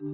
How's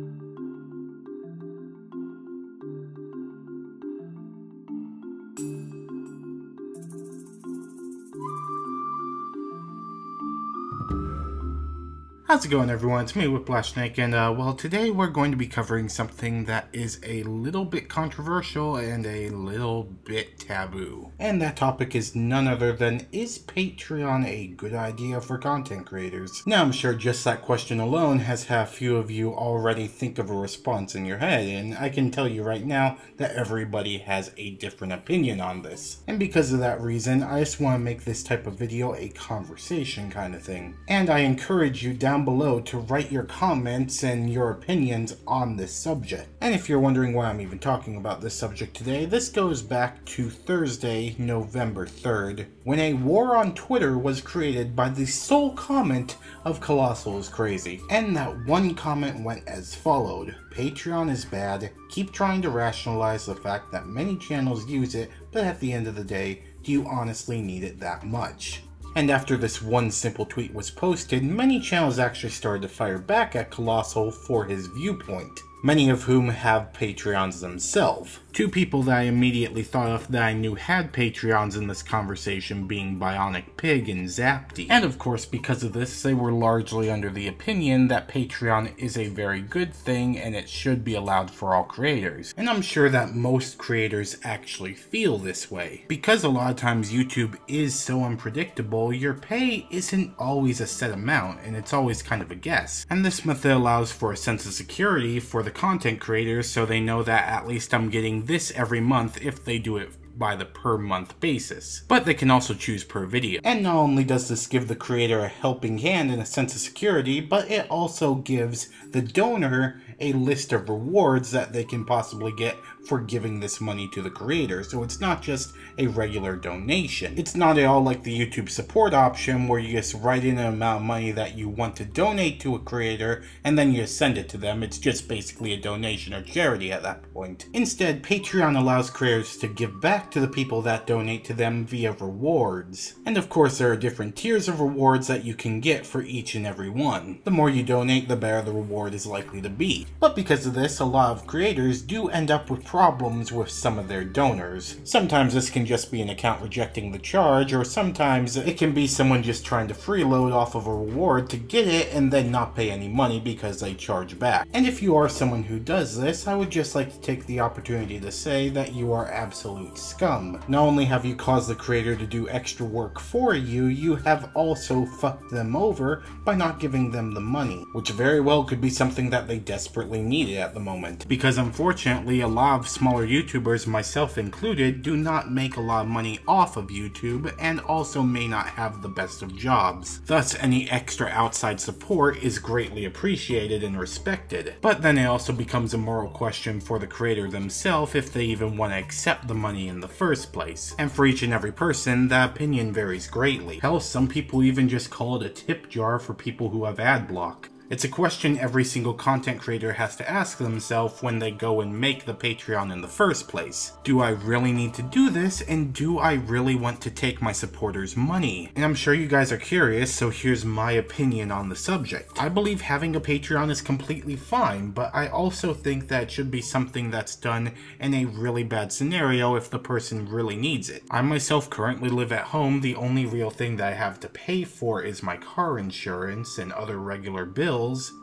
it going, everyone? It's me, Whiplashthesnake, and well, today we're going to be covering something that is a little bit controversial and a little bit taboo. And that topic is none other than, is Patreon a good idea for content creators? Now, I'm sure just that question alone has had a few of you already think of a response in your head, and I can tell you right now that everybody has a different opinion on this. And because of that reason, I just want to make this type of video a conversation kind of thing. And I encourage you down below to write your comments and your opinions on this subject. And if you're wondering why I'm even talking about this subject today, this goes back to Thursday, November 3rd, when a war on Twitter was created by the sole comment of Colossal is Crazy. And that one comment went as followed: Patreon is bad, keep trying to rationalize the fact that many channels use it, but at the end of the day, do you honestly need it that much? And after this one simple tweet was posted, many channels actually started to fire back at Colossal for his viewpoint, many of whom have Patreons themselves. Two people that I immediately thought of that I knew had Patreons in this conversation being BionicPig and Zapty. And of course, because of this, they were largely under the opinion that Patreon is a very good thing and it should be allowed for all creators. And I'm sure that most creators actually feel this way. Because a lot of times YouTube is so unpredictable, your pay isn't always a set amount and it's always kind of a guess. And this method allows for a sense of security for the content creators, so they know that at least I'm getting this every month if they do it by the per month basis. But they can also choose per video. And not only does this give the creator a helping hand and a sense of security, but it also gives the donor a list of rewards that they can possibly get for giving this money to the creator. So it's not just a regular donation. It's not at all like the YouTube support option where you just write in an amount of money that you want to donate to a creator and then you just send it to them. It's just basically a donation or charity at that point. Instead, Patreon allows creators to give back to the people that donate to them via rewards. And of course, there are different tiers of rewards that you can get for each and every one. The more you donate, the better the reward is likely to be. But because of this, a lot of creators do end up with problems with some of their donors. Sometimes this can just be an account rejecting the charge, or sometimes it can be someone just trying to freeload off of a reward to get it and then not pay any money because they charge back. And if you are someone who does this, I would just like to take the opportunity to say that you are absolute scum. Not only have you caused the creator to do extra work for you, you have also fucked them over by not giving them the money, which very well could be something that they desperately needed at the moment. Because unfortunately, a lot of smaller YouTubers, myself included, do not make a lot of money off of YouTube and also may not have the best of jobs. Thus, any extra outside support is greatly appreciated and respected. But then it also becomes a moral question for the creator themselves if they even want to accept the money in the first place. And for each and every person, that opinion varies greatly. Hell, some people even just call it a tip jar for people who have ad block. It's a question every single content creator has to ask themselves when they go and make the Patreon in the first place. Do I really need to do this, and do I really want to take my supporters' money? And I'm sure you guys are curious, so here's my opinion on the subject. I believe having a Patreon is completely fine, but I also think that it should be something that's done in a really bad scenario if the person really needs it. I myself currently live at home. The only real thing that I have to pay for is my car insurance and other regular bills.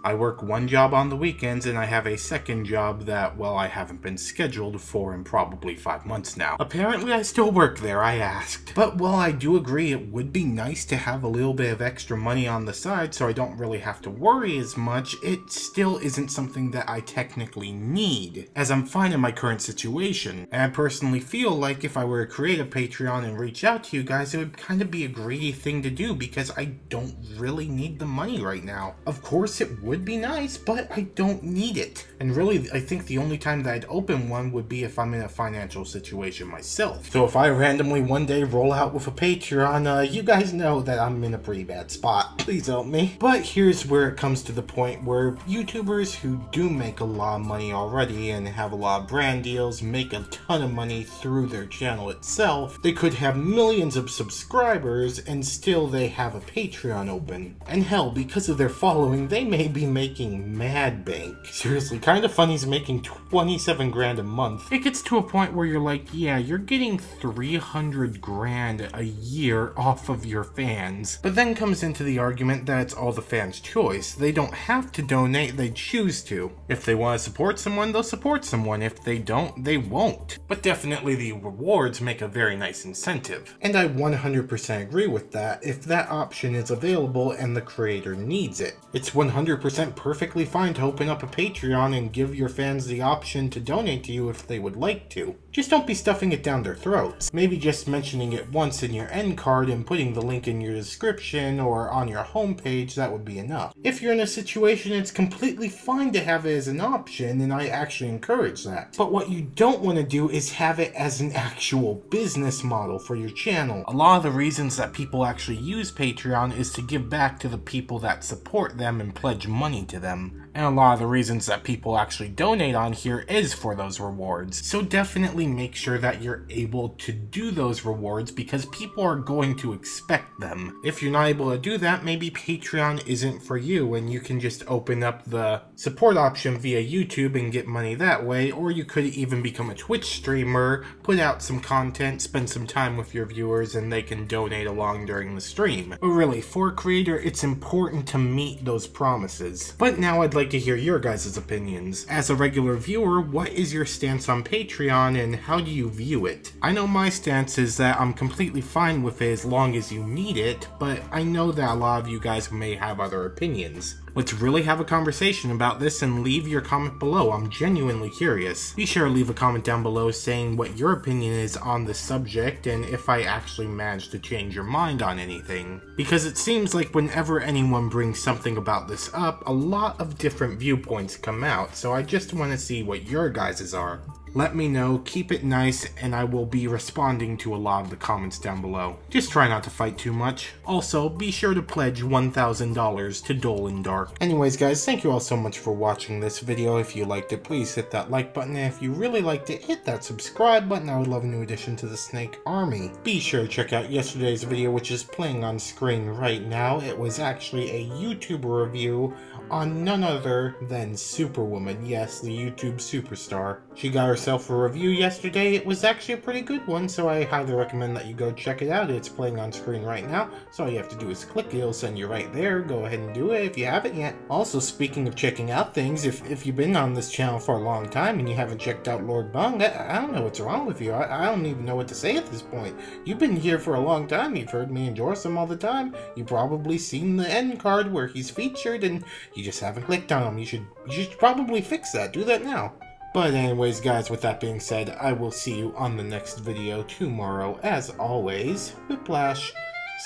I work one job on the weekends and I have a second job that, well, I haven't been scheduled for in probably 5 months now. Apparently I still work there, I asked. But while I do agree it would be nice to have a little bit of extra money on the side so I don't really have to worry as much, it still isn't something that I technically need, as I'm fine in my current situation. And I personally feel like if I were to create a Patreon and reach out to you guys, it would kind of be a greedy thing to do because I don't really need the money right now. Of course it would be nice, but I don't need it. And really, I think the only time that I'd open one would be if I'm in a financial situation myself. So if I randomly one day roll out with a Patreon, you guys know that I'm in a pretty bad spot. Please help me. But here's where it comes to the point where YouTubers who do make a lot of money already and have a lot of brand deals, make a ton of money through their channel itself, they could have millions of subscribers and still they have a Patreon open. And hell, because of their following, they may be making mad bank. Seriously, Kinda Funny's making 27 grand a month. It gets to a point where you're like, yeah, you're getting 300 grand a year off of your fans. But then comes into the argument that it's all the fans' choice. They don't have to donate, they choose to. If they want to support someone, they'll support someone. If they don't, they won't. But definitely the rewards make a very nice incentive. And I 100% agree with that if that option is available and the creator needs it. It's 100% perfectly fine to open up a Patreon and give your fans the option to donate to you if they would like to. Just don't be stuffing it down their throats. Maybe just mentioning it once in your end card and putting the link in your description or on your homepage, that would be enough. If you're in a situation, it's completely fine to have it as an option, and I actually encourage that. But what you don't want to do is have it as an actual business model for your channel. A lot of the reasons that people actually use Patreon is to give back to the people that support them and pledge money to them. And a lot of the reasons that people actually donate on here is for those rewards. So definitely make sure that you're able to do those rewards because people are going to expect them. If you're not able to do that, maybe Patreon isn't for you and you can just open up the support option via YouTube and get money that way, or you could even become a Twitch streamer, put out some content, spend some time with your viewers, and they can donate along during the stream. But really, for a creator, it's important to meet those promises. But now I'd like to hear your guys' opinions. As a regular viewer, what is your stance on Patreon and how do you view it? I know my stance is that I'm completely fine with it as long as you need it, but I know that a lot of you guys may have other opinions. Let's really have a conversation about this and leave your comment below. I'm genuinely curious. Be sure to leave a comment down below saying what your opinion is on the subject and if I actually managed to change your mind on anything. Because it seems like whenever anyone brings something about this up, a lot of different viewpoints come out, so I just want to see what your guys's are. Let me know, keep it nice, and I will be responding to a lot of the comments down below. Just try not to fight too much. Also, be sure to pledge $1,000 to Dolan Dark. Anyways guys, thank you all so much for watching this video. If you liked it, please hit that like button, and if you really liked it, hit that subscribe button. I would love a new addition to the Snake Army. Be sure to check out yesterday's video, which is playing on screen right now. It was actually a YouTuber review on none other than Superwoman. Yes, the YouTube superstar. She got herself a review yesterday. It was actually a pretty good one, so I highly recommend that you go check it out. It's playing on screen right now, so all you have to do is click it. It'll send you right there. Go ahead and do it if you haven't yet. Also, speaking of checking out things, if you've been on this channel for a long time and you haven't checked out Lord Bung, I don't know what's wrong with you. I don't even know what to say at this point. You've been here for a long time. You've heard me endorse him all the time. You've probably seen the end card where he's featured and you just haven't clicked on him. You should probably fix that. Do that now. But anyways guys, with that being said, I will see you on the next video tomorrow. As always, Whiplash,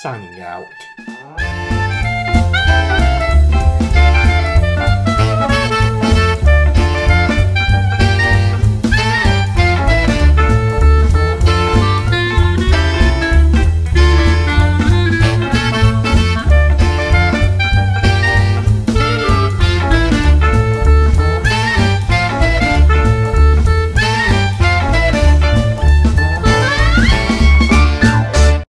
signing out.